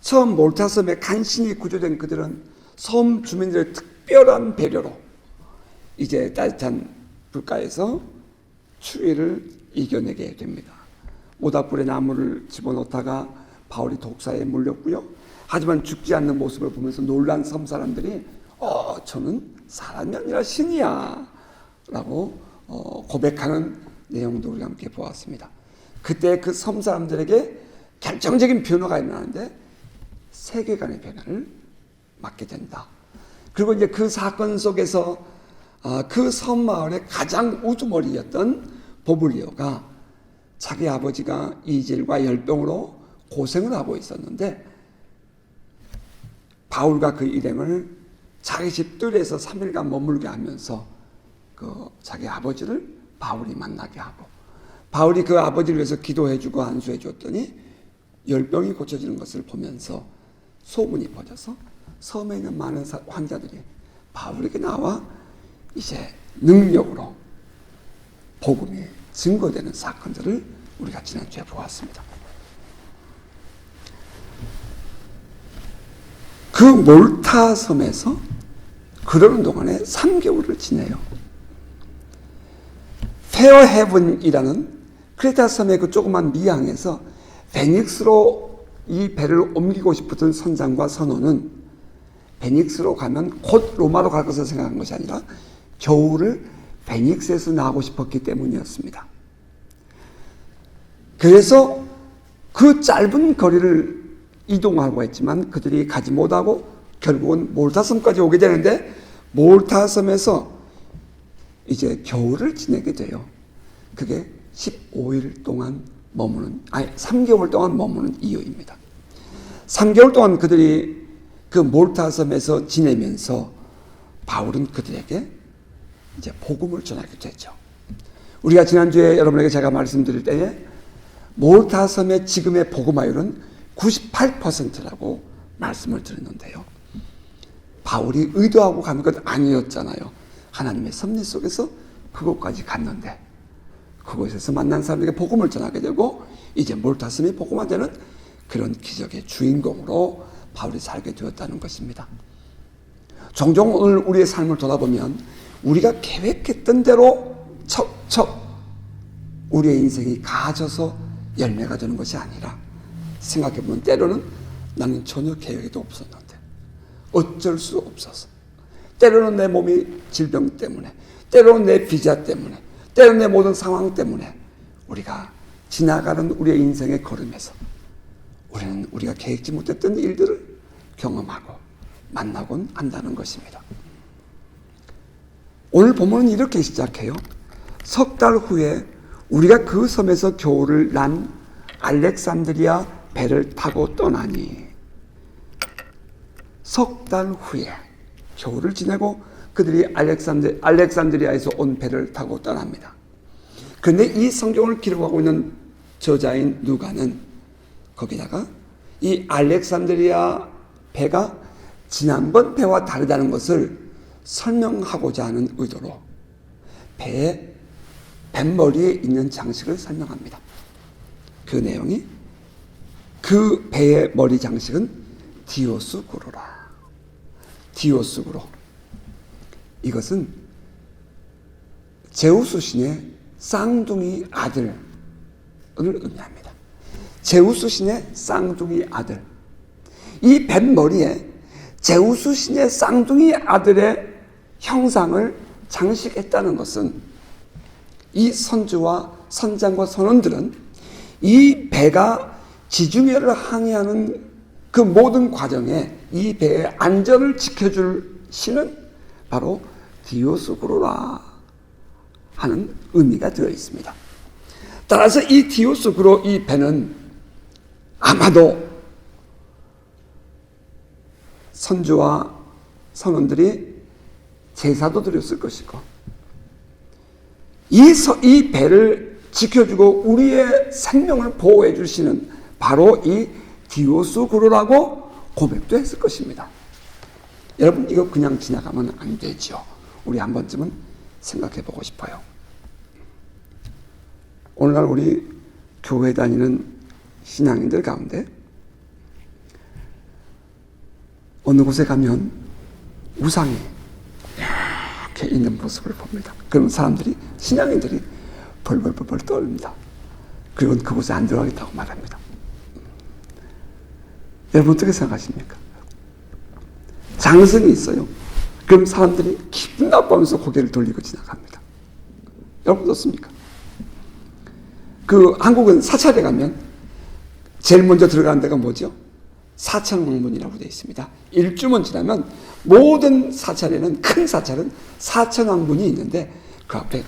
처음 몰타 섬에 간신히 구조된 그들은 섬 주민들의 특별한 배려로 이제 따뜻한 불가에서 추위를 이겨내게 됩니다. 모닥불에 나무를 집어넣다가 바울이 독사에 물렸고요. 하지만 죽지 않는 모습을 보면서 놀란 섬 사람들이 저는 사람이 아니라 신이야 라고 고백하는 내용도 우리가 함께 보았습니다. 그때 그 섬 사람들에게 결정적인 변화가 일어나는데 세계관의 변화를 맞게 된다. 그리고 이제 그 사건 속에서 그 섬 마을의 가장 우두머리였던 보블리오가 자기 아버지가 이질과 열병으로 고생을 하고 있었는데 바울과 그 일행을 자기 집 뜰에서 3일간 머물게 하면서 그 자기 아버지를 바울이 만나게 하고 바울이 그 아버지를 위해서 기도해주고 안수해줬더니 열병이 고쳐지는 것을 보면서 소문이 퍼져서 섬에 있는 많은 환자들이 바울에게 나와 이제 능력으로 복음이 증거되는 사건들을 우리가 지난주에 보았습니다. 그 몰타 섬에서 그러는 동안에 3개월을 지내요. 페어헤븐이라는 크레타 섬의 그 조그만 미항에서 베닉스로 이 배를 옮기고 싶었던 선장과 선원은 베닉스로 가면 곧 로마로 갈 것을 생각한 것이 아니라 겨울을 베닉스에서 나고 싶었기 때문이었습니다. 그래서 그 짧은 거리를 이동하고 했지만 그들이 가지 못하고 결국은 몰타섬까지 오게 되는데 몰타섬에서 이제 겨울을 지내게 돼요. 그게 15일 동안 3개월 동안 머무는 이유입니다. 3개월 동안 그들이 그 몰타섬에서 지내면서 바울은 그들에게 이제 복음을 전하게 되죠. 우리가 지난주에 여러분에게 제가 말씀드릴 때에 몰타섬의 지금의 복음화율은 98%라고 말씀을 드렸는데요. 바울이 의도하고 가는 건 아니었잖아요. 하나님의 섭리 속에서 그곳까지 갔는데 그곳에서 만난 사람에게 복음을 전하게 되고 이제 몰타섬이 복음화되는 그런 기적의 주인공으로 바울이 살게 되었다는 것입니다. 종종 오늘 우리의 삶을 돌아보면 우리가 계획했던 대로 척척 우리의 인생이 가져서 열매가 되는 것이 아니라 생각해보면 때로는 나는 전혀 계획도 없었는데 어쩔 수 없어서 때로는 내 몸이 질병 때문에 때로는 내 비자 때문에 때로는 내 모든 상황 때문에 우리가 지나가는 우리의 인생의 걸음에서 우리는 우리가 계획지 못했던 일들을 경험하고 만나곤 한다는 것입니다. 오늘 본문은 이렇게 시작해요. 석 달 후에 우리가 그 섬에서 겨울을 난 알렉산드리아 배를 타고 떠나니 석 달 후에 겨울을 지내고 그들이 알렉산드리아에서 온 배를 타고 떠납니다. 그런데 이 성경을 기록하고 있는 저자인 누가는 거기다가 이 알렉산드리아 배가 지난번 배와 다르다는 것을 설명하고자 하는 의도로 배의 뱃머리에 있는 장식을 설명합니다. 그 내용이 그 배의 머리 장식은 디오스구로라. 디오스구로. 이것은 제우스 신의 쌍둥이 아들을 의미합니다. 제우스 신의 쌍둥이 아들. 이 뱃머리에 제우스 신의 쌍둥이 아들의 형상을 장식했다는 것은 이 선주와 선장과 선원들은 이 배가 지중해를 항해하는 그 모든 과정에 이 배의 안전을 지켜줄 신은 바로 디오스구로라 하는 의미가 되어 있습니다. 따라서 이 디오스구로 이 배는 아마도 선주와 선원들이 제사도 드렸을 것이고 이 배를 지켜주고 우리의 생명을 보호해 주시는 바로 이 디오스구로라고 고백도 했을 것입니다. 여러분 이거 그냥 지나가면 안 되죠. 우리 한 번쯤은 생각해 보고 싶어요. 오늘날 우리 교회 다니는 신앙인들 가운데 어느 곳에 가면 우상이 이렇게 있는 모습을 봅니다. 그러면 사람들이, 신앙인들이 벌벌벌 떨립니다. 그리고 그곳에 안 들어가겠다고 말합니다. 여러분 어떻게 생각하십니까? 장승이 있어요. 그럼 사람들이 기분 나빠하면서 고개를 돌리고 지나갑니다. 여러분 어떻습니까? 한국은 사찰에 가면 제일 먼저 들어가는 데가 뭐죠? 사천왕문이라고 되어 있습니다. 일주만 지나면 모든 사찰에는, 큰 사찰은 사천왕문이 있는데 그 앞에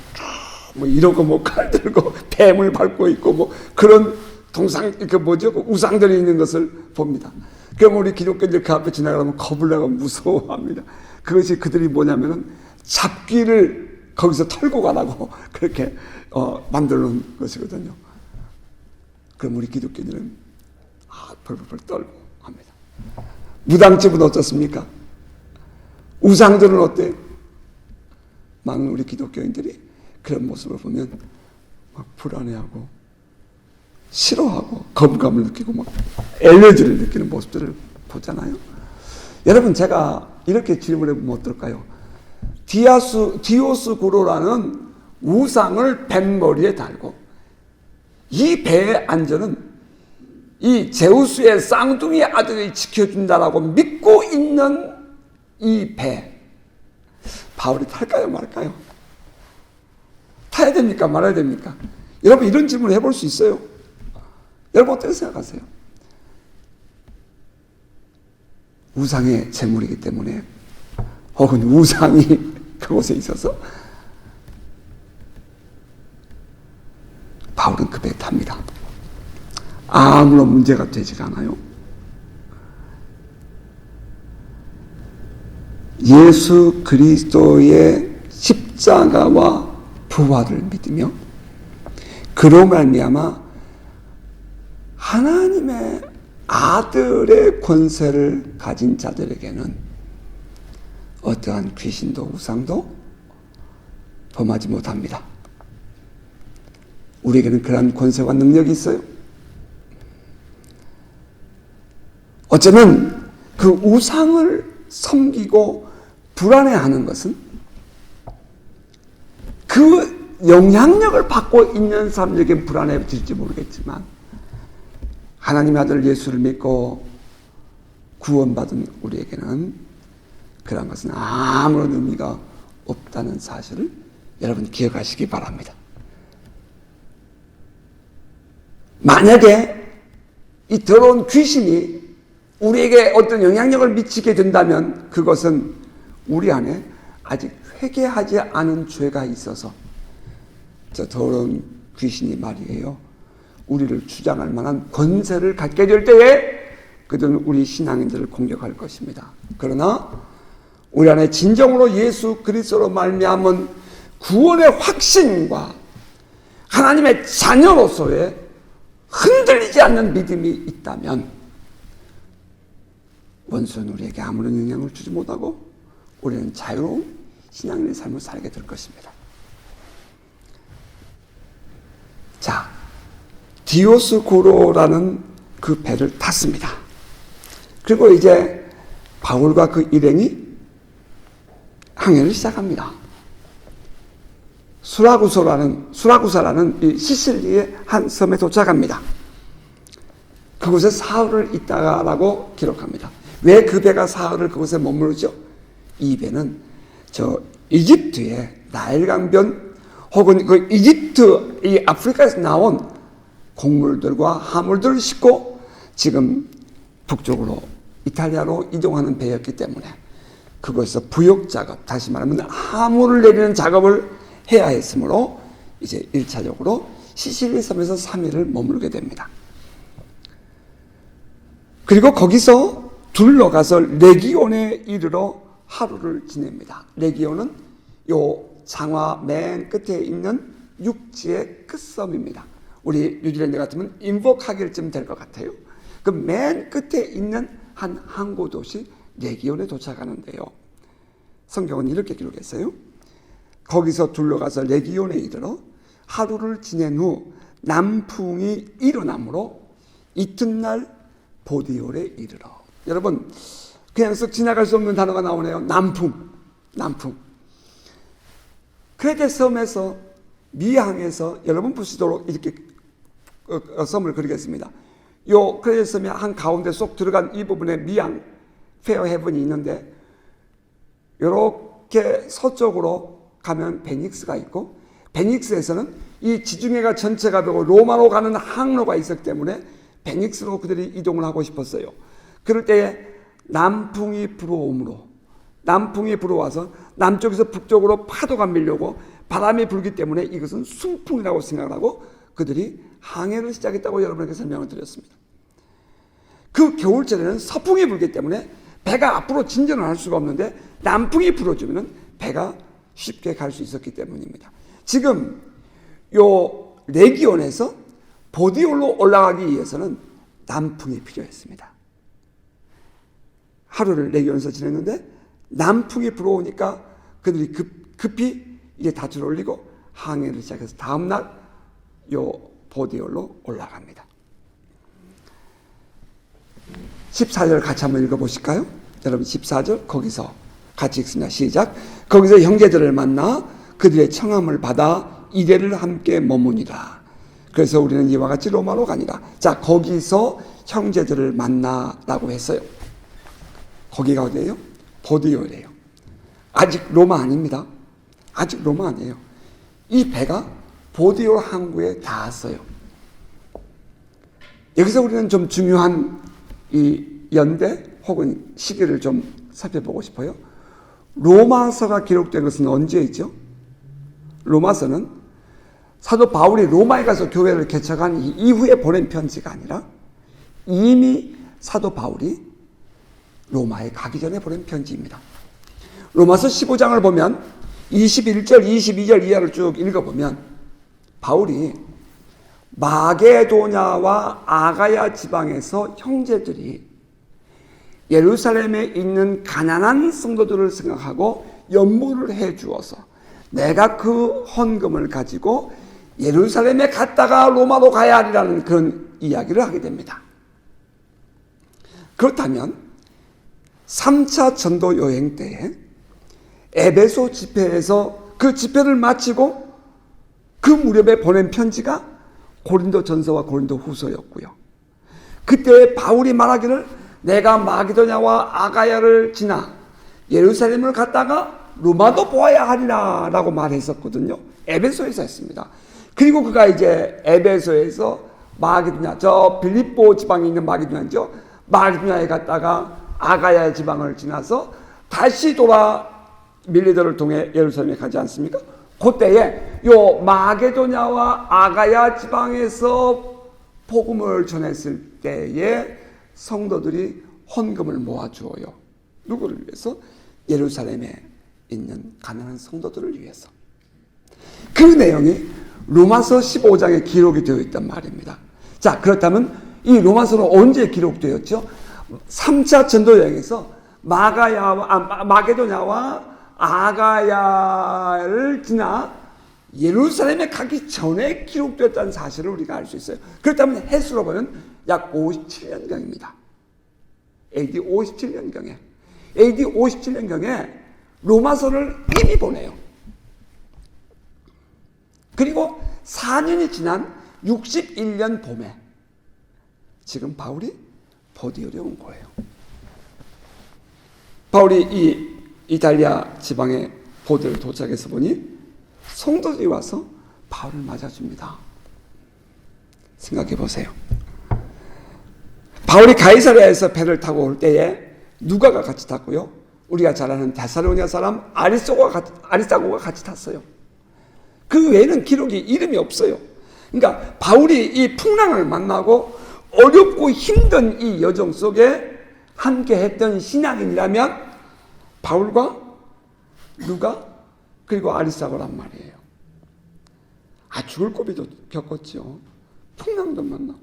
뭐 이러고 뭐 칼 들고 뱀을 밟고 있고 뭐 그런 우상들이 있는 것을 봅니다. 그럼 우리 기독교인들 그 앞에 지나가면 겁을 내고 무서워합니다. 그것이 그들이 뭐냐면은 잡귀를 거기서 털고 가라고 그렇게 만들어 놓은 것이거든요. 그럼 우리 기독교인들은 벌벌 떨고 합니다. 무당집은 어떻습니까? 우상들은 어때요? 많은 우리 기독교인들이 그런 모습을 보면 막 불안해하고 싫어하고 거부감을 느끼고 막 엘레지를 느끼는 모습들을 보잖아요. 여러분 제가 이렇게 질문해 보면 어떨까요? 디오스구로라는 우상을 뱃머리에 달고 이 배의 안전은 이 제우스의 쌍둥이 아들이 지켜준다라고 믿고 있는 이 배, 바울이 탈까요 말까요? 타야 됩니까 말아야 됩니까? 여러분 이런 질문을 해볼 수 있어요? 여러분 어떻게 생각하세요? 우상의 제물이기 때문에 혹은 우상이 그곳에 있어서 바울은 그 배에 탑니다. 아무런 문제가 되지 않아요. 예수 그리스도의 십자가와 부활을 믿으며 그로 말미암아 하나님의 아들의 권세를 가진 자들에게는 어떠한 귀신도 우상도 범하지 못합니다. 우리에게는 그러한 권세와 능력이 있어요. 어쩌면 그 우상을 섬기고 불안해하는 것은 그 영향력을 받고 있는 사람에게 불안해질지 모르겠지만 하나님의 아들 예수를 믿고 구원받은 우리에게는 그런 것은 아무런 의미가 없다는 사실을 여러분 기억하시기 바랍니다. 만약에 이 더러운 귀신이 우리에게 어떤 영향력을 미치게 된다면 그것은 우리 안에 아직 회개하지 않은 죄가 있어서 저 더러운 귀신이 말이에요. 우리를 주장할 만한 권세를 갖게 될 때에 그들은 우리 신앙인들을 공격할 것입니다. 그러나 우리 안에 진정으로 예수 그리스도로 말미암은 구원의 확신과 하나님의 자녀로서의 흔들리지 않는 믿음이 있다면 원수는 우리에게 아무런 영향을 주지 못하고 우리는 자유로운 신앙인의 삶을 살게 될 것입니다. 자, 디오스고로라는 그 배를 탔습니다. 그리고 이제 바울과 그 일행이 항해를 시작합니다. 수라구사라는 이 시실리의 한 섬에 도착합니다. 그곳에 사흘을 있다가라고 기록합니다. 왜 그 배가 사흘을 그곳에 머무르죠? 이 배는 저 이집트의 나일강변 혹은 그 이집트, 이 아프리카에서 나온 곡물들과 화물들을 싣고 지금 북쪽으로 이탈리아로 이동하는 배였기 때문에 그곳에서 부역 작업, 다시 말하면 화물을 내리는 작업을 해야 했으므로 이제 1차적으로 시실리 섬에서 3일을 머물게 됩니다. 그리고 거기서 둘러가서 레기온에 이르러 하루를 지냅니다. 레기온은 요 장화 맨 끝에 있는 육지의 끝섬입니다. 우리 뉴질랜드 같으면 인버카길쯤 될 것 같아요. 그 맨 끝에 있는 한 항구 도시 레기온에 도착하는데요. 성경은 이렇게 기록했어요. 거기서 둘러가서 레기온에 이르러 하루를 지낸 후 남풍이 일어나므로 이튿날 보디올에 이르러. 여러분 그냥 쓱 지나갈 수 없는 단어가 나오네요. 남풍. 크레테 섬에서 미항에서 여러분 보시도록 이렇게 섬을 그리겠습니다. 요 크레테 섬의 한 가운데 쏙 들어간 이 부분에 미항 페어 헤븐이 있는데, 이렇게 서쪽으로 가면 베닉스가 있고, 베닉스에서는 이 지중해가 전체가 되고 로마로 가는 항로가 있었기 때문에 베닉스로 그들이 이동을 하고 싶었어요. 그럴 때에 남풍이 불어와서 남쪽에서 북쪽으로 파도가 밀려고 바람이 불기 때문에 이것은 순풍이라고 생각을 하고 그들이 항해를 시작했다고 여러분에게 설명을 드렸습니다. 그 겨울철에는 서풍이 불기 때문에 배가 앞으로 진전을 할 수가 없는데 남풍이 불어주면 배가 쉽게 갈 수 있었기 때문입니다. 지금 요 레기온에서 보디올로 올라가기 위해서는 남풍이 필요했습니다. 하루를 레기온에서 지냈는데 남풍이 불어오니까 그들이 급히 이제 닻을 올리고 항해를 시작해서 다음날 요 보디올로 올라갑니다. 14절 같이 한번 읽어보실까요? 여러분 14절 거기서 같이 읽습니다. 시작. 거기서 형제들을 만나 그들의 청함을 받아 이레를 함께 머무니라. 그래서 우리는 이와 같이 로마로 가니라. 자, 거기서 형제들을 만나라고 했어요. 거기가 어디예요? 보디올이에요. 아직 로마 아닙니다. 아직 로마 아니에요. 이 배가 보디올 항구에 닿았어요. 여기서 우리는 좀 중요한 이 연대 혹은 시기를 좀 살펴보고 싶어요. 로마서가 기록된 것은 언제이죠? 로마서는 사도 바울이 로마에 가서 교회를 개척한 이후에 보낸 편지가 아니라 이미 사도 바울이 로마에 가기 전에 보낸 편지입니다. 로마서 15장을 보면 21절, 22절 이하를 쭉 읽어보면 바울이 마게도냐와 아가야 지방에서 형제들이 예루살렘에 있는 가난한 성도들을 생각하고 연보를 해 주어서 내가 그 헌금을 가지고 예루살렘에 갔다가 로마로 가야 하리라는 그런 이야기를 하게 됩니다. 그렇다면 3차 전도 여행 때에 에베소 집회에서 그 집회를 마치고 그 무렵에 보낸 편지가 고린도 전서와 고린도 후서였고요. 그때 바울이 말하기를 내가 마게도냐와 아가야를 지나 예루살렘을 갔다가 로마도 보아야 하리라 라고 말했었거든요. 에베소에서 했습니다. 그리고 그가 이제 에베소에서 마게도냐, 저 빌립보 지방에 있는 마게도냐죠. 마게도냐에 갔다가 아가야 지방을 지나서 다시 돌아 밀리더를 통해 예루살렘에 가지 않습니까? 그때에 요 마게도냐와 아가야 지방에서 복음을 전했을 때에 성도들이 헌금을 모아주어요. 누구를 위해서? 예루살렘에 있는 가난한 성도들을 위해서. 그 내용이 로마서 15장에 기록이 되어 있단 말입니다. 자, 그렇다면 이 로마서는 언제 기록되었죠? 3차 전도여행에서 마게도냐와 아가야를 지나 예루살렘에 가기 전에 기록되었다는 사실을 우리가 알 수 있어요. 그렇다면 횟수로 보면 약 57년경입니다. AD 57년경에. AD 57년경에 로마서를 이미 보내요. 그리고 4년이 지난 61년 봄에 지금 바울이 보디올에 온 거예요. 바울이 이 이탈리아 지방의 보디올에 도착해서 보니 성도들이 와서 바울을 맞아줍니다. 생각해 보세요. 바울이 가이사랴에서 배를 타고 올 때에 누가가 같이 탔고요. 우리가 잘 아는 데살로니가 사람 아리스타고가 같이 탔어요. 그 외에는 기록이 이름이 없어요. 그러니까 바울이 이 풍랑을 만나고 어렵고 힘든 이 여정 속에 함께 했던 신앙인이라면 바울과 누가 그리고 아리스타고란 말이에요. 죽을 고비도 겪었죠. 풍랑도 만나고.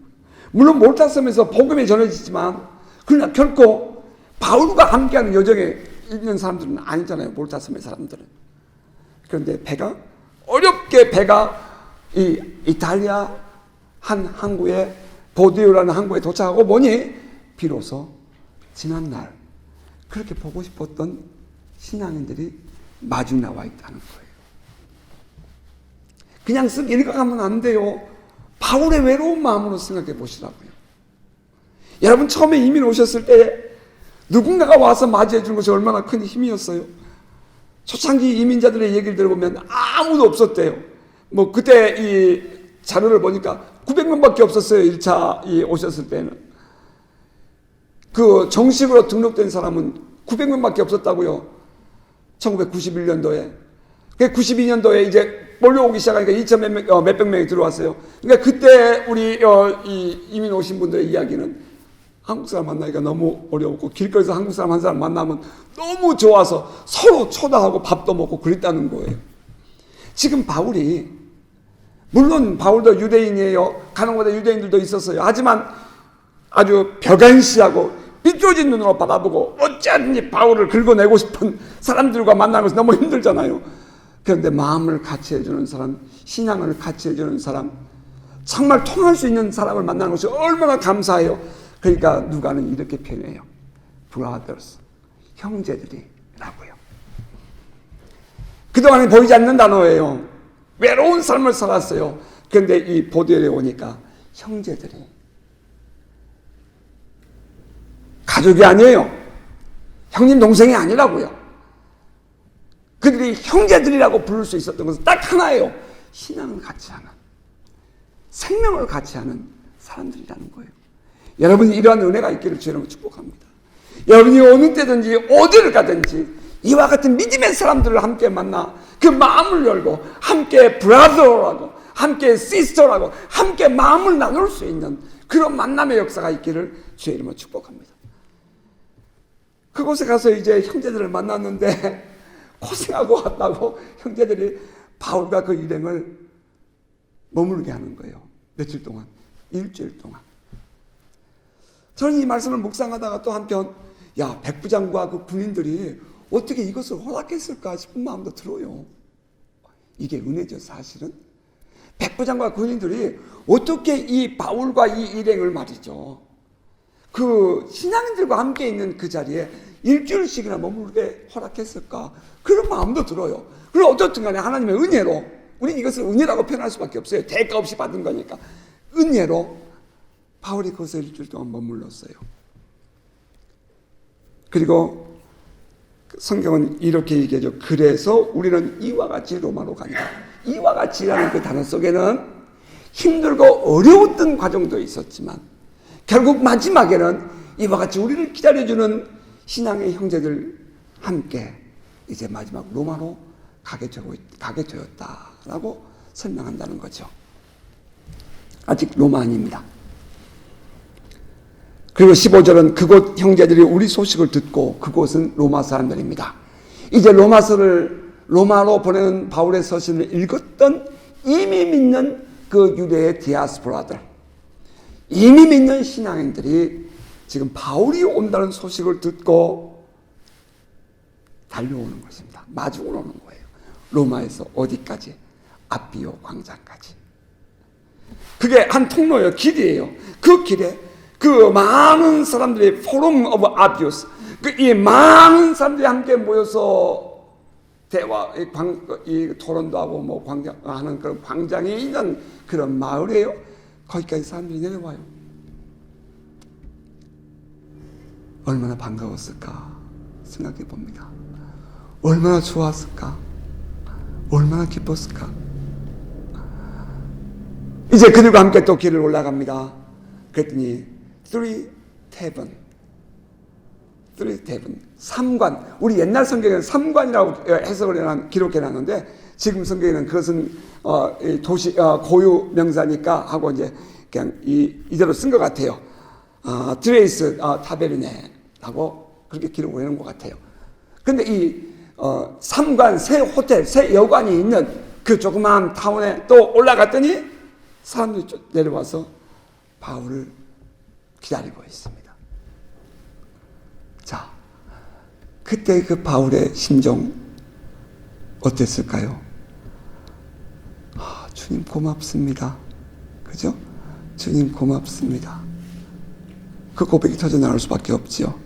물론 몰타섬에서 복음이 전해지지만 그러나 결코 바울과 함께하는 여정에 있는 사람들은 아니잖아요. 몰타섬의 사람들은. 그런데 어렵게 이 이탈리아 한 항구에 보디올라는 항구에 도착하고 보니 비로소 지난날 그렇게 보고 싶었던 신앙인들이 마중 나와 있다는 거예요. 그냥 쓱 읽어가면 안 돼요. 바울의 외로운 마음으로 생각해 보시라고요. 여러분 처음에 이민 오셨을 때 누군가가 와서 맞이해 주는 것이 얼마나 큰 힘이었어요. 초창기 이민자들의 얘기를 들어보면 아무도 없었대요. 뭐 그때 이 자료를 보니까 900명밖에 없었어요. 1차 오셨을 때는. 그 정식으로 등록된 사람은 900명밖에 없었다고요. 1991년도에. 92년도에 이제 몰려오기 시작하니까 2천 몇백 명이 들어왔어요. 그러니까 그때 우리 이 이민 오신 분들의 이야기는 한국 사람 만나기가 너무 어려웠고 길거리에서 한국 사람 한 사람 만나면 너무 좋아서 서로 초대하고 밥도 먹고 그랬다는 거예요. 지금 바울이 물론 바울도 유대인이에요. 가난보다 유대인들도 있었어요. 하지만 아주 벽안시하고 삐뚤어진 눈으로 바라보고 어찌하든지 바울을 긁어내고 싶은 사람들과 만나는 것이 너무 힘들잖아요. 그런데 마음을 같이 해주는 사람, 신앙을 같이 해주는 사람, 정말 통할 수 있는 사람을 만나는 것이 얼마나 감사해요. 그러니까 누가는 이렇게 표현해요. brothers, 형제들이라고요. 그동안에 보이지 않는 단어예요. 외로운 삶을 살았어요. 그런데 이 보도에 오니까 형제들이. 가족이 아니에요. 형님 동생이 아니라고요. 그들이 형제들이라고 부를 수 있었던 것은 딱 하나예요. 신앙을 같이 하는, 생명을 같이 하는 사람들이라는 거예요. 여러분이 이러한 은혜가 있기를 주님으로 축복합니다. 여러분이 어느 때든지 어디를 가든지 이와 같은 믿음의 사람들을 함께 만나 그 마음을 열고 함께 브라더라고 함께 시스터라고 함께 마음을 나눌 수 있는 그런 만남의 역사가 있기를 주의 이름으로 축복합니다. 그곳에 가서 이제 형제들을 만났는데 고생하고 왔다고 형제들이 바울과 그 일행을 머물게 하는 거예요. 며칠 동안, 일주일 동안. 저는 이 말씀을 묵상하다가 또 한편 야, 백부장과 그 군인들이 어떻게 이것을 허락했을까 싶은 마음도 들어요. 이게 은혜죠, 사실은. 백부장과 군인들이 어떻게 이 바울과 이 일행을 말이죠. 그 신앙인들과 함께 있는 그 자리에 일주일씩이나 머물게 허락했을까? 그런 마음도 들어요. 그리고 어떻든 간에 하나님의 은혜로, 우리는 이것을 은혜라고 표현할 수밖에 없어요. 대가 없이 받은 거니까. 은혜로 바울이 거기서 일주일 동안 머물렀어요. 그리고 성경은 이렇게 얘기하죠. 그래서 우리는 이와 같이 로마로 간다. 이와 같이라는 그 단어 속에는 힘들고 어려웠던 과정도 있었지만 결국 마지막에는 이와 같이 우리를 기다려주는 신앙의 형제들 함께 이제 마지막 로마로 가게 되었다라고 설명한다는 거죠. 아직 로마 아닙니다. 그리고 15절은 그곳 형제들이 우리 소식을 듣고 그곳은 로마 사람들입니다. 이제 로마로 보내는 바울의 서신을 읽었던 이미 믿는 그 유대의 디아스포라들, 이미 믿는 신앙인들이 지금 바울이 온다는 소식을 듣고 달려오는 것입니다. 마중을 오는 거예요. 로마에서 어디까지? 아비오 광장까지. 그게 한 통로예요. 길이에요. 그 길에 그 많은 사람들이 포럼 오브 아비오스, 이 많은 사람들이 함께 모여서 대화, 이 토론도 하고 뭐 하는 그런 광장에 있는 그런 마을이에요. 거기까지 사람들이 내려와요. 얼마나 반가웠을까 생각해 봅니다. 얼마나 좋았을까? 얼마나 기뻤을까? 이제 그들과 함께 또 길을 올라갑니다. 그랬더니 3 tavern, 3관. 우리 옛날 성경에는 3관이라고 해석을 기록해놨는데 지금 성경에는 그것은 도시 고유 명사니까 하고 이제 그냥 이대로 쓴 것 같아요. 드레이스 타베르네라고 그렇게 기록을 해놓은 것 같아요. 그런데 이 3관, 새 호텔, 새 여관이 있는 그 조그마한 타운에 또 올라갔더니 사람들이 내려와서 바울을 기다리고 있습니다. 자, 그때 그 바울의 심정 어땠을까요? 주님 고맙습니다. 그죠? 주님 고맙습니다. 그 고백이 터져 나올 수밖에 없지요.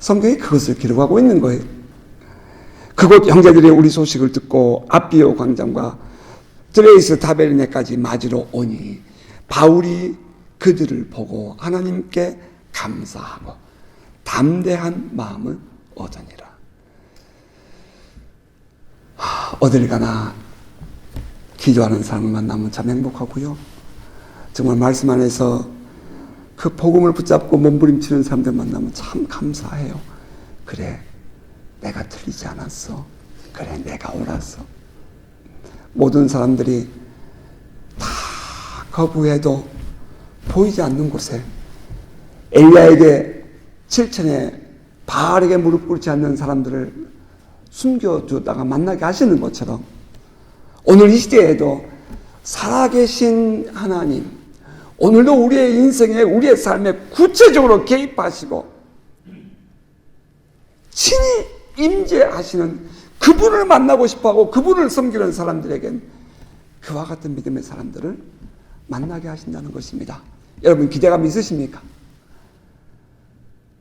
성경이 그것을 기록하고 있는 거예요. 그곳 형제들이 우리 소식을 듣고 아비오 광장과 드레이스 타베르네까지 맞으러 오니 바울이 그들을 보고 하나님께 감사하고 담대한 마음을 얻으니라. 어딜 가나 기도하는 사람을 만나면 참 행복하고요. 정말 말씀 안에서 그 복음을 붙잡고 몸부림치는 사람들 만나면 참 감사해요. 그래, 내가 틀리지 않았어. 그래, 내가 옳았어. 모든 사람들이 다 거부해도 보이지 않는 곳에 엘리야에게 7천에 바알에게 무릎 꿇지 않는 사람들을 숨겨두다가 만나게 하시는 것처럼 오늘 이 시대에도 살아계신 하나님, 오늘도 우리의 인생에 우리의 삶에 구체적으로 개입하시고 친히 임재하시는 그분을 만나고 싶어하고 그분을 섬기는 사람들에겐 그와 같은 믿음의 사람들을 만나게 하신다는 것입니다. 여러분 기대감 있으십니까?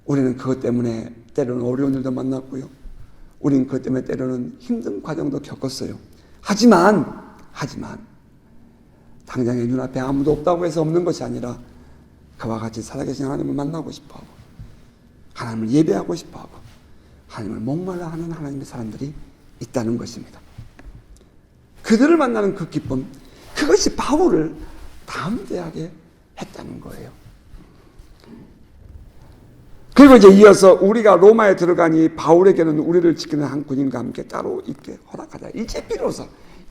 우리는 그것 때문에 때로는 어려운 일도 만났고요. 우리는 그것 때문에 때로는 힘든 과정도 겪었어요. 하지만 당장의 눈앞에 아무도 없다고 해서 없는 것이 아니라 그와 같이 살아계신 하나님을 만나고 싶어하고 하나님을 예배하고 싶어하고 하나님을 목말라 하는 하나님의 사람들이 있다는 것입니다. 그들을 만나는 그 기쁨, 그것이 바울을 담대하게 했다는 거예요. 그리고 이제 이어서 우리가 로마에 들어가니 바울에게는 우리를 지키는 한 군인과 함께 따로 있게 허락하자.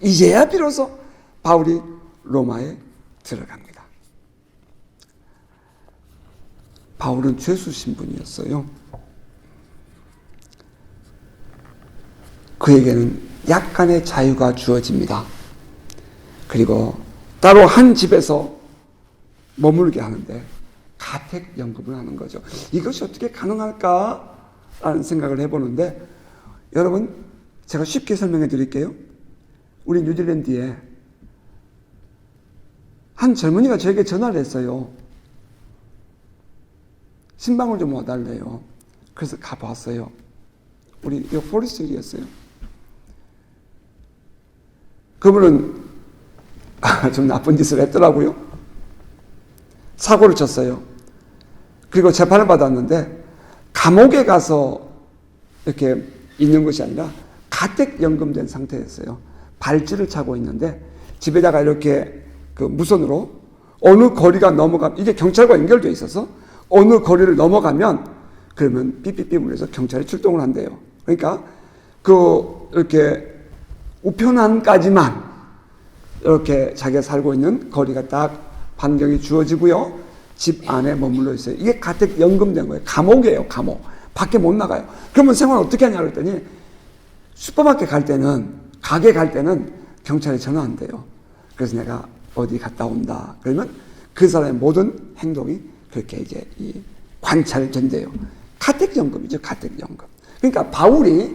이제야 비로소 바울이 로마에 들어갑니다. 바울은 죄수 신분이었어요. 그에게는 약간의 자유가 주어집니다. 그리고 따로 한 집에서 머물게 하는데 가택연금을 하는 거죠. 이것이 어떻게 가능할까라는 생각을 해보는데 여러분 제가 쉽게 설명해 드릴게요. 우리 뉴질랜드에 한 젊은이가 저에게 전화를 했어요. 신방을 좀 와달래요. 그래서 가봤어요. 우리 포리스트였어요. 그분은 좀 나쁜 짓을 했더라고요. 사고를 쳤어요. 그리고 재판을 받았는데 감옥에 가서 이렇게 있는 것이 아니라 가택연금된 상태였어요. 발찌를 차고 있는데 집에다가 이렇게 그 무선으로 어느 거리가 넘어가면 이게 경찰과 연결되어 있어서 어느 거리를 넘어가면 그러면 삐삐삐 울려서 경찰이 출동을 한대요. 그러니까 이렇게 우편함까지만 이렇게 자기가 살고 있는 거리가 딱 반경이 주어지고요. 집 안에 머물러 있어요. 이게 가택연금된 거예요. 감옥이에요, 감옥. 밖에 못 나가요. 그러면 생활 어떻게 하냐 그랬더니 슈퍼마켓 갈 때는, 가게 갈 때는 경찰에 전화한대요. 그래서 내가 어디 갔다 온다. 그러면 그 사람의 모든 행동이 그렇게 이제 이 관찰된대요. 가택연금이죠, 가택연금. 그러니까 바울이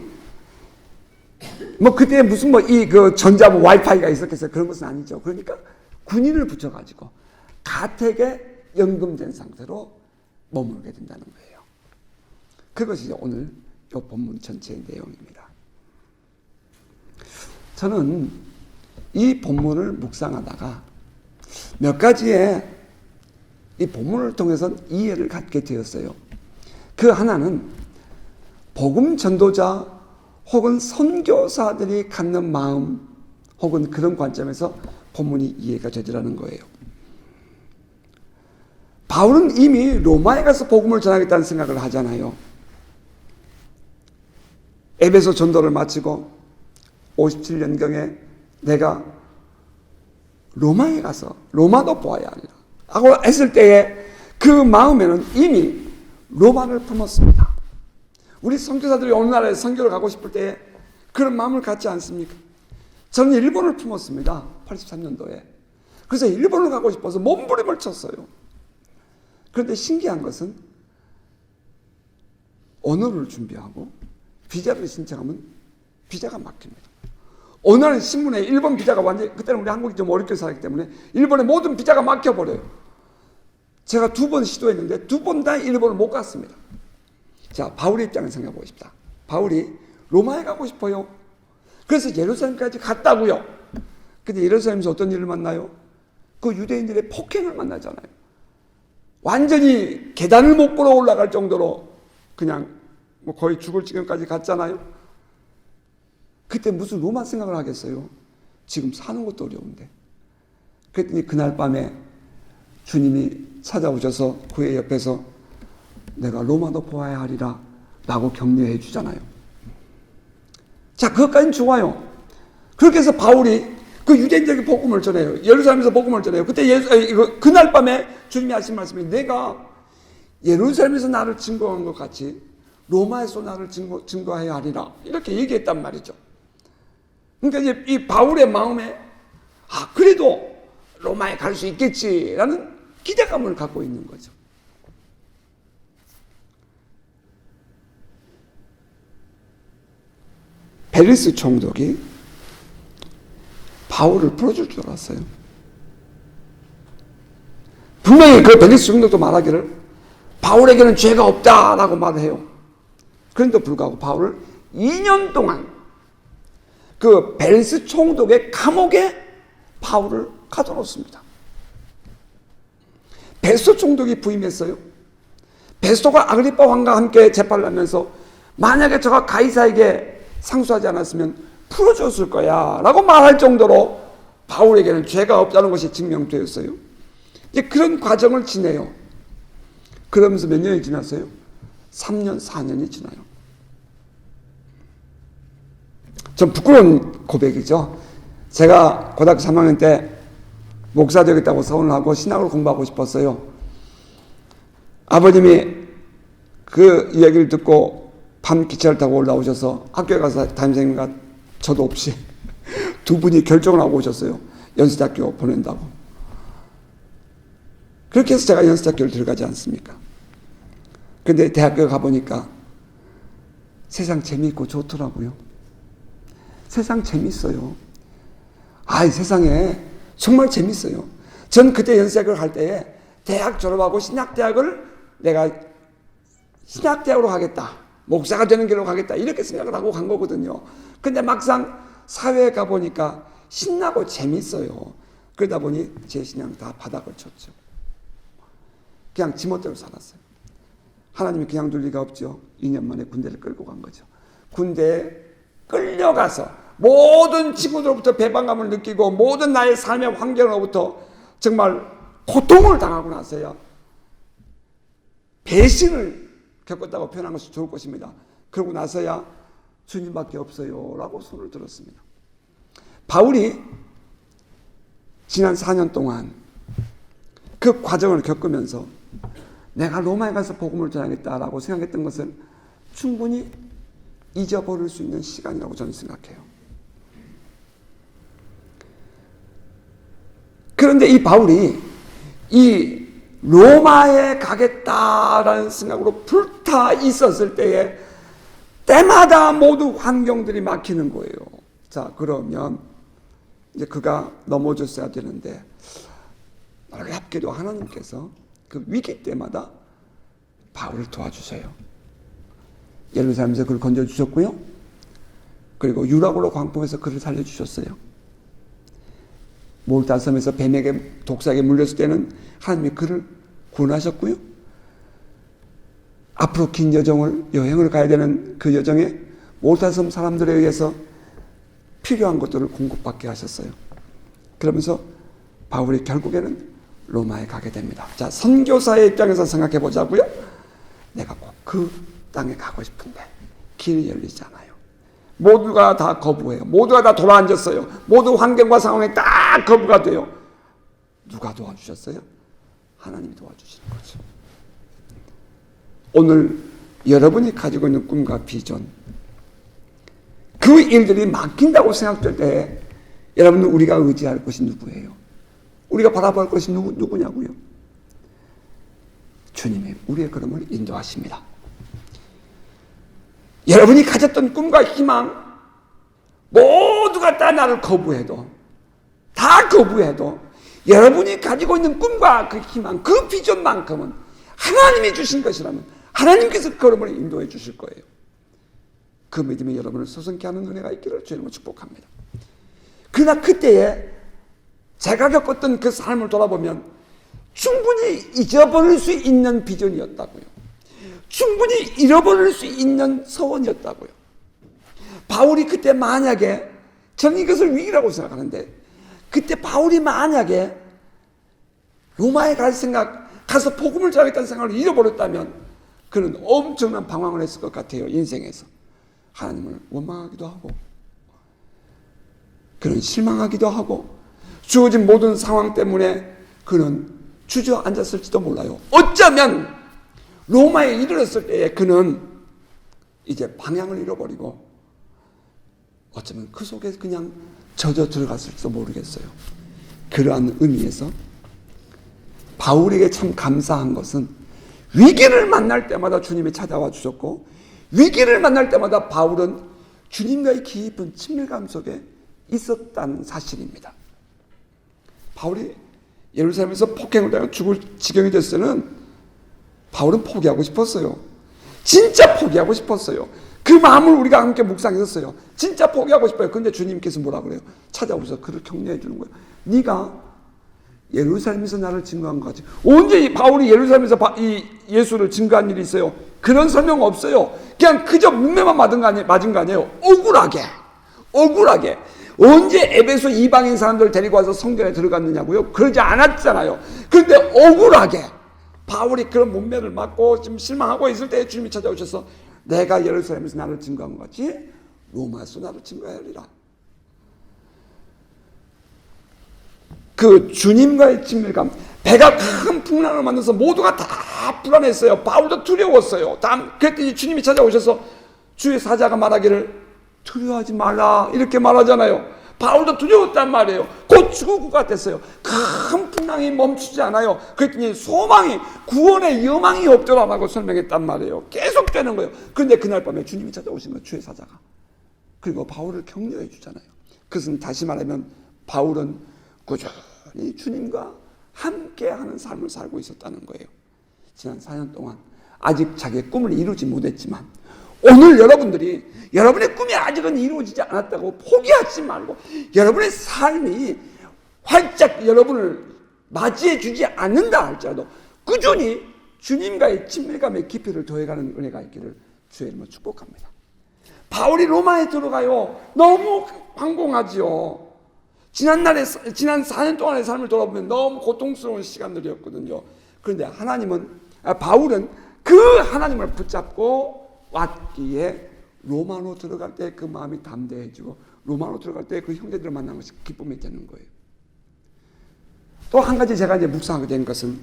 그때 무슨 그 전자부 와이파이가 있었겠어요. 그런 것은 아니죠. 그러니까 군인을 붙여가지고 가택에 연금된 상태로 머물게 된다는 거예요. 그것이 오늘 이 본문 전체의 내용입니다. 저는 이 본문을 묵상하다가 몇 가지의 이 본문을 통해서 이해를 갖게 되었어요. 그 하나는 복음 전도자 혹은 선교사들이 갖는 마음 혹은 그런 관점에서 본문이 이해가 되더라는 거예요. 바울은 이미 로마에 가서 복음을 전하겠다는 생각을 하잖아요. 에베소 전도를 마치고 57년경에 내가 로마에 가서 로마도 보아야 하리라 하고 했을 때에 그 마음에는 이미 로마를 품었습니다. 우리 선교사들이 어느 나라에 선교를 가고 싶을 때에 그런 마음을 갖지 않습니까? 저는 일본을 품었습니다. 83년도에. 그래서 일본을 가고 싶어서 몸부림을 쳤어요. 그런데 신기한 것은 언어를 준비하고 비자를 신청하면 비자가 막힙니다. 어느 날 신문에 일본 비자가 완전히, 그때는 우리 한국이 좀 어렵게 살았기 때문에 일본의 모든 비자가 막혀버려요. 제가 2번 시도했는데 2번 다 일본을 못 갔습니다. 자, 바울의 입장을 생각해 보십시다. 바울이 로마에 가고 싶어요. 그래서 예루살렘까지 갔다고요. 근데 예루살렘에서 어떤 일을 만나요? 그 유대인들의 폭행을 만나잖아요. 완전히 계단을 못 걸어 올라갈 정도로 그냥 뭐 거의 죽을 지경까지 갔잖아요. 그때 무슨 로마 생각을 하겠어요? 지금 사는 것도 어려운데. 그랬더니 그날 밤에 주님이 찾아오셔서 그의 옆에서 내가 로마도 보아야 하리라 라고 격려해 주잖아요. 자, 그것까지는 좋아요. 그렇게 해서 바울이 그 유대인들에게 복음을 전해요. 예루살렘에서 복음을 전해요. 그때 그날 밤에 주님이 하신 말씀이 내가 예루살렘에서 나를 증거한 것 같이 로마에서 나를 증거해야 하리라 이렇게 얘기했단 말이죠. 그러니까 이제 이 바울의 마음에 그래도 로마에 갈 수 있겠지라는 기대감을 갖고 있는 거죠. 벨리스 총독이 바울을 풀어줄 줄 알았어요. 분명히 그 벨리스 총독도 말하기를 바울에게는 죄가 없다라고 말해요. 그런데도 불구하고 바울을 2년 동안 그 벨리스 총독의 감옥에 바울을 가둬놓습니다. 베스토 총독이 부임했어요. 베스토가 아그리파 왕과 함께 재판을 하면서 만약에 저가 가이사에게 상수하지 않았으면 풀어줬을 거야 라고 말할 정도로 바울에게는 죄가 없다는 것이 증명되었어요. 이제 그런 과정을 지내요. 그러면서 몇 년이 지났어요? 3년, 4년이 지나요. 좀 부끄러운 고백이죠. 제가 고등학교 3학년 때 목사 되겠다고 서원을 하고 신학을 공부하고 싶었어요. 아버님이 그 이야기를 듣고 밤 기차를 타고 올라오셔서 학교에 가서 담임선생님과 저도 없이 두 분이 결정을 하고 오셨어요. 연세대학교 보낸다고. 그렇게 해서 제가 연세대학교를 들어가지 않습니까? 근데 대학교 가보니까 세상 재미있고 좋더라고요. 세상 재밌어요. 세상에 정말 재밌어요. 전 그때 연세대학을 갈 때에 대학 졸업하고 신학대학을 내가 신학대학으로 가겠다. 목사가 되는 길로 가겠다. 이렇게 생각을 하고 간 거거든요. 근데 막상 사회에 가보니까 신나고 재밌어요. 그러다 보니 제 신앙 다 바닥을 쳤죠. 그냥 지멋대로 살았어요. 하나님이 그냥 둘 리가 없죠. 2년 만에 군대를 끌고 간 거죠. 군대에 끌려가서 모든 친구들로부터 배반감을 느끼고 모든 나의 삶의 환경으로부터 정말 고통을 당하고 나서야 배신을 겪었다고 표현한 것이 좋을 것입니다. 그러고 나서야 주님밖에 없어요 라고 손을 들었습니다. 바울이 지난 4년 동안 그 과정을 겪으면서 내가 로마에 가서 복음을 전하겠다라고 생각했던 것을 충분히 잊어버릴 수 있는 시간이라고 저는 생각해요. 그런데 이 바울이 이 로마에 가겠다라는 생각으로 불타 있었을 때에 때마다 모두 환경들이 막히는 거예요. 자, 그러면 이제 그가 넘어졌어야 되는데 놀랍게도 하나님께서 그 위기 때마다 바울을 도와주세요. 예루살렘에서 그를 건져주셨고요. 그리고 유라굴로 광풍에서 그를 살려주셨어요. 몰타섬에서 뱀에게 독사에게 물렸을 때는 하나님이 그를 구원하셨고요. 앞으로 긴 여행을 가야 되는 그 여정에 몰타섬 사람들에 의해서 필요한 것들을 공급받게 하셨어요. 그러면서 바울이 결국에는 로마에 가게 됩니다. 자, 선교사의 입장에서 생각해 보자고요. 내가 꼭 그 땅에 가고 싶은데 길이 열리지 않아요. 모두가 다 거부해요. 모두가 다 돌아앉았어요. 모두 환경과 상황에 딱 거부가 돼요. 누가 도와주셨어요? 하나님이 도와주시는 거죠. 오늘 여러분이 가지고 있는 꿈과 비전, 그 일들이 막힌다고 생각될 때 여러분은 우리가 의지할 것이 누구예요? 우리가 바라볼 것이 누구냐고요? 주님이 우리의 걸음을 인도하십니다. 여러분이 가졌던 꿈과 희망 모두가 다 나를 거부해도, 다 거부해도 여러분이 가지고 있는 꿈과 그 희망, 그 비전만큼은 하나님이 주신 것이라면 하나님께서 걸음을 인도해 주실 거예요. 그 믿음이 여러분을 서성케 하는 은혜가 있기를 주님으로 축복합니다. 그러나 그때에 제가 겪었던 그 삶을 돌아보면 충분히 잊어버릴 수 있는 비전이었다고요. 충분히 잃어버릴 수 있는 소원이었다고요. 바울이 그때 만약에, 저는 이것을 위기라고 생각하는데, 그때 바울이 만약에 로마에 갈 생각, 가서 복음을 전하겠다는 생각을 잃어버렸다면 그는 엄청난 방황을 했을 것 같아요. 인생에서 하나님을 원망하기도 하고, 그는 실망하기도 하고, 주어진 모든 상황 때문에 그는 주저앉았을지도 몰라요. 어쩌면 로마에 이르렀을 때에 그는 이제 방향을 잃어버리고 어쩌면 그 속에 그냥 젖어 들어갔을지도 모르겠어요. 그러한 의미에서 바울에게 참 감사한 것은 위기를 만날 때마다 주님이 찾아와 주셨고, 위기를 만날 때마다 바울은 주님과의 깊은 친밀감 속에 있었다는 사실입니다. 바울이 예루살렘에서 폭행을 당해 죽을 지경이 됐을 때는 바울은 포기하고 싶었어요. 진짜 포기하고 싶었어요. 그 마음을 우리가 함께 묵상했었어요. 진짜 포기하고 싶어요. 그런데 주님께서 뭐라 그래요? 찾아오셔서 그를 격려해 주는 거예요. 네가 예루살렘에서 나를 증거한 것 같이. 언제 바울이 예루살렘에서 이 예수를 증거한 일이 있어요? 그런 설명 없어요. 그냥 그저 문매만 맞은 거 아니에요. 억울하게. 언제 에베소 이방인 사람들을 데리고 와서 성전에 들어갔느냐고요? 그러지 않았잖아요. 그런데 억울하게 바울이 그런 문매를 맞고 지금 실망하고 있을 때 주님이 찾아오셔서 내가 예루살렘에서 나를 증거한 것 같이 로마에서 나를 증거하리라. 그 주님과의 친밀감, 배가 큰 풍랑을 만나서 모두가 다 불안했어요. 바울도 두려웠어요. 그랬더니 주님이 찾아오셔서 주의 사자가 말하기를 두려워하지 말라 이렇게 말하잖아요. 바울도 두려웠단 말이에요. 곧 죽을 것 같았어요. 큰 풍랑이 멈추지 않아요. 그랬더니 소망이, 구원의 여망이 없더라라고 설명했단 말이에요. 계속되는 거예요. 그런데 그날 밤에 주님이 찾아오신 거예요. 주의 사자가. 그리고 바울을 격려해 주잖아요. 그것은 다시 말하면 바울은 꾸준히 주님과 함께하는 삶을 살고 있었다는 거예요. 지난 4년 동안 아직 자기의 꿈을 이루지 못했지만 오늘 여러분의 꿈이 아직은 이루어지지 않았다고 포기하지 말고, 여러분의 삶이 활짝 여러분을 맞이해 주지 않는다 할지라도 꾸준히 주님과의 친밀감의 깊이를 더해가는 은혜가 있기를 주의 이름으로 축복합니다. 바울이 로마에 들어가요. 너무 황공하지요. 지난 4년 동안의 삶을 돌아보면 너무 고통스러운 시간들이었거든요. 그런데 바울은 그 하나님을 붙잡고 왔기에 로마로 들어갈 때 그 마음이 담대해지고, 로마로 들어갈 때 그 형제들을 만난 것이 기쁨이 되는 거예요. 또 한 가지 제가 이제 묵상하게 된 것은,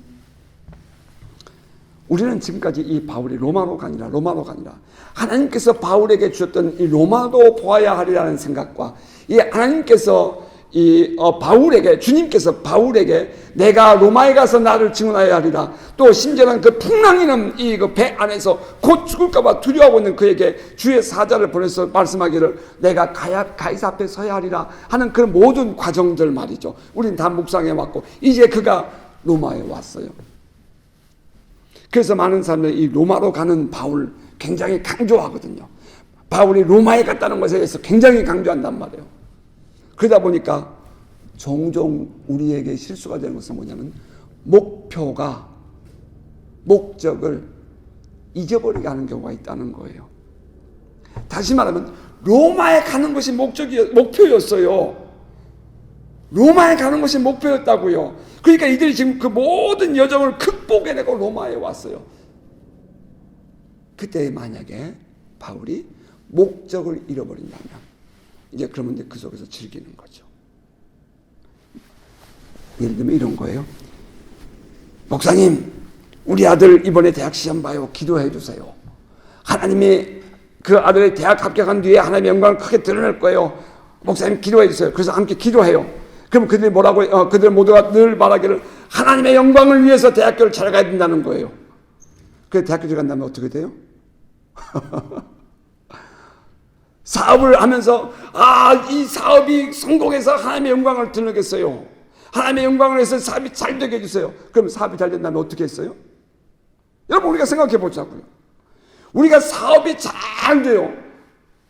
우리는 지금까지 이 바울이 로마로 가니라 하나님께서 바울에게 주셨던 이 로마도 보아야 하리라는 생각과, 이 하나님께서 주님께서 바울에게 내가 로마에 가서 나를 증언하여야 하리라, 또 심지어는 그 풍랑이는 이 배 안에서 곧 죽을까봐 두려워하고 있는 그에게 주의 사자를 보내서 말씀하기를 내가 가이사 앞에 서야 하리라 하는 그런 모든 과정들 말이죠. 우리는 다 묵상해 왔고, 이제 그가 로마에 왔어요. 그래서 많은 사람들이 이 로마로 가는 바울 굉장히 강조하거든요. 바울이 로마에 갔다는 것에 대해서 굉장히 강조한단 말이에요. 그러다 보니까 종종 우리에게 실수가 되는 것은 뭐냐면, 목적을 잊어버리게 하는 경우가 있다는 거예요. 다시 말하면 로마에 가는 것이 목표였어요. 로마에 가는 것이 목표였다고요. 그러니까 이들이 지금 그 모든 여정을 극복해내고 로마에 왔어요. 그때 만약에 바울이 목적을 잃어버린다면 그러면 그 속에서 즐기는 거죠. 예를 들면 이런 거예요. 목사님, 우리 아들 이번에 대학 시험 봐요. 기도해 주세요. 하나님이 그 아들의 대학 합격한 뒤에 하나님의 영광을 크게 드러낼 거예요. 목사님 기도해 주세요. 그래서 함께 기도해요. 그럼 그들이 뭐라고 해요? 그들 모두가 늘 말하기를 하나님의 영광을 위해서 대학교를 잘 가야 된다는 거예요. 그래서 대학교 들어간다면 어떻게 돼요? 사업을 하면서 이 사업이 성공해서 하나님의 영광을 드러내겠어요. 하나님의 영광을 해서 사업이 잘 되게 해주세요. 그럼 사업이 잘 된다면 어떻게 했어요? 여러분, 우리가 생각해 보자고요. 우리가 사업이 잘 돼요.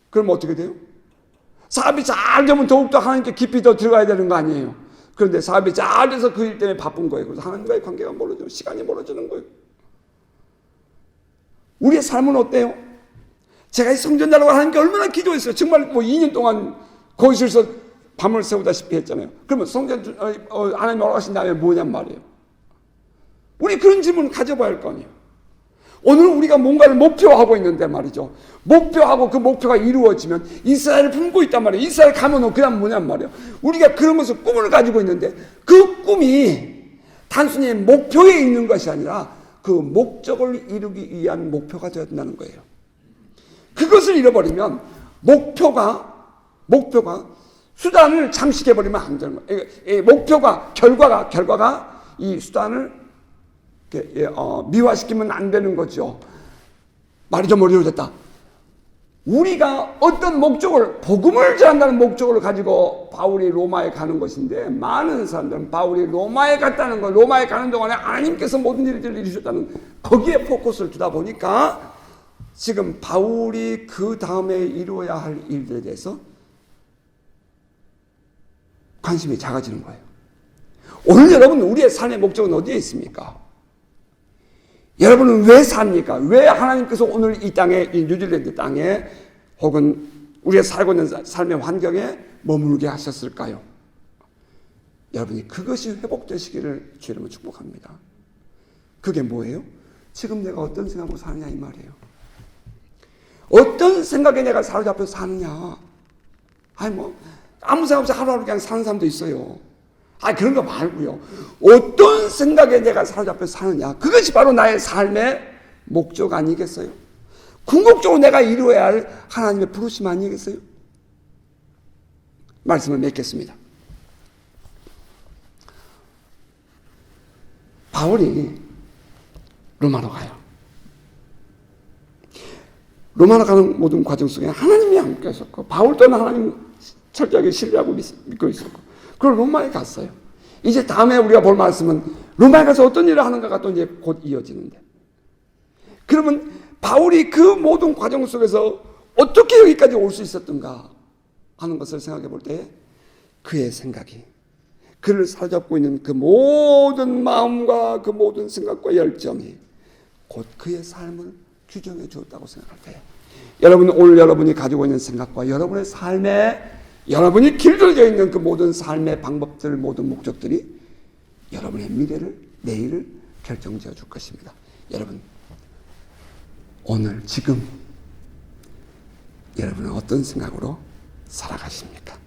그럼 어떻게 돼요? 사업이 잘 되면 더욱더 하나님께 깊이 더 들어가야 되는 거 아니에요? 그런데 사업이 잘 돼서 그 일 때문에 바쁜 거예요. 그래서 하나님과의 관계가 멀어지고 시간이 멀어지는 거예요. 우리의 삶은 어때요? 제가 이 성전 달라고 하나님께 얼마나 기도했어요. 정말 뭐 2년 동안 거기서 밤을 새우다시피 했잖아요. 그러면 성전 하나님 허락하신 다음에 뭐냔 말이에요. 우리 그런 질문을 가져봐야 할 거 아니에요. 오늘 우리가 뭔가를 목표하고 있는데 말이죠. 목표하고 그 목표가 이루어지면 이스라엘을 품고 있단 말이에요. 이스라엘 가면 그냥 뭐냔 말이에요. 우리가 그러면서 꿈을 가지고 있는데 그 꿈이 단순히 목표에 있는 것이 아니라 그 목적을 이루기 위한 목표가 되어야 된다는 거예요. 그것을 잃어버리면 목표가 수단을 잠식해버리면 안 되는 거예요. 목표가 결과가 이 수단을 미화시키면 안 되는 거죠. 말이 좀 어려워졌다. 우리가 어떤 목적을, 복음을 전한다는 목적을 가지고 바울이 로마에 가는 것인데, 많은 사람들은 바울이 로마에 갔다는 거, 로마에 가는 동안에 하나님께서 모든 일들을 이루셨다는 거기에 포커스를 두다 보니까 지금 바울이 그 다음에 이루어야 할 일들에 대해서 관심이 작아지는 거예요. 오늘 여러분, 우리의 삶의 목적은 어디에 있습니까? 여러분은 왜 삽니까? 왜 하나님께서 오늘 이 땅에, 이 뉴질랜드 땅에 혹은 우리가 살고 있는 삶의 환경에 머물게 하셨을까요? 여러분이 그것이 회복되시기를 주의 이름으로 축복합니다. 그게 뭐예요? 지금 내가 어떤 생각으로 사느냐 이 말이에요. 어떤 생각에 내가 사로잡혀 사느냐. 아니 뭐 아무 생각 없이 하루하루 그냥 사는 사람도 있어요. 그런 거 말고요. 어떤 생각에 내가 사로잡혀 사느냐. 그것이 바로 나의 삶의 목적 아니겠어요? 궁극적으로 내가 이루어야 할 하나님의 부르심 아니겠어요? 말씀을 맺겠습니다. 바울이 로마로 가요. 로마로 가는 모든 과정 속에 하나님이 함께 하셨고, 바울 또한 하나님 철저하게 신뢰하고 믿고 있었고, 그리고 로마에 갔어요. 이제 다음에 우리가 볼 말씀은 로마에 가서 어떤 일을 하는가가 또 이제 곧 이어지는데. 그러면 바울이 그 모든 과정 속에서 어떻게 여기까지 올 수 있었던가 하는 것을 생각해 볼 때 그의 생각이, 그를 사로잡고 있는 그 모든 마음과 그 모든 생각과 열정이 곧 그의 삶을 규정해 주었다고 생각할 때, 여러분 오늘 여러분이 가지고 있는 생각과 여러분의 삶에 여러분이 길들여져 있는 그 모든 삶의 방법들, 모든 목적들이 여러분의 미래를, 내일을 결정지어 줄 것입니다. 여러분, 오늘, 지금 여러분은 어떤 생각으로 살아가십니까?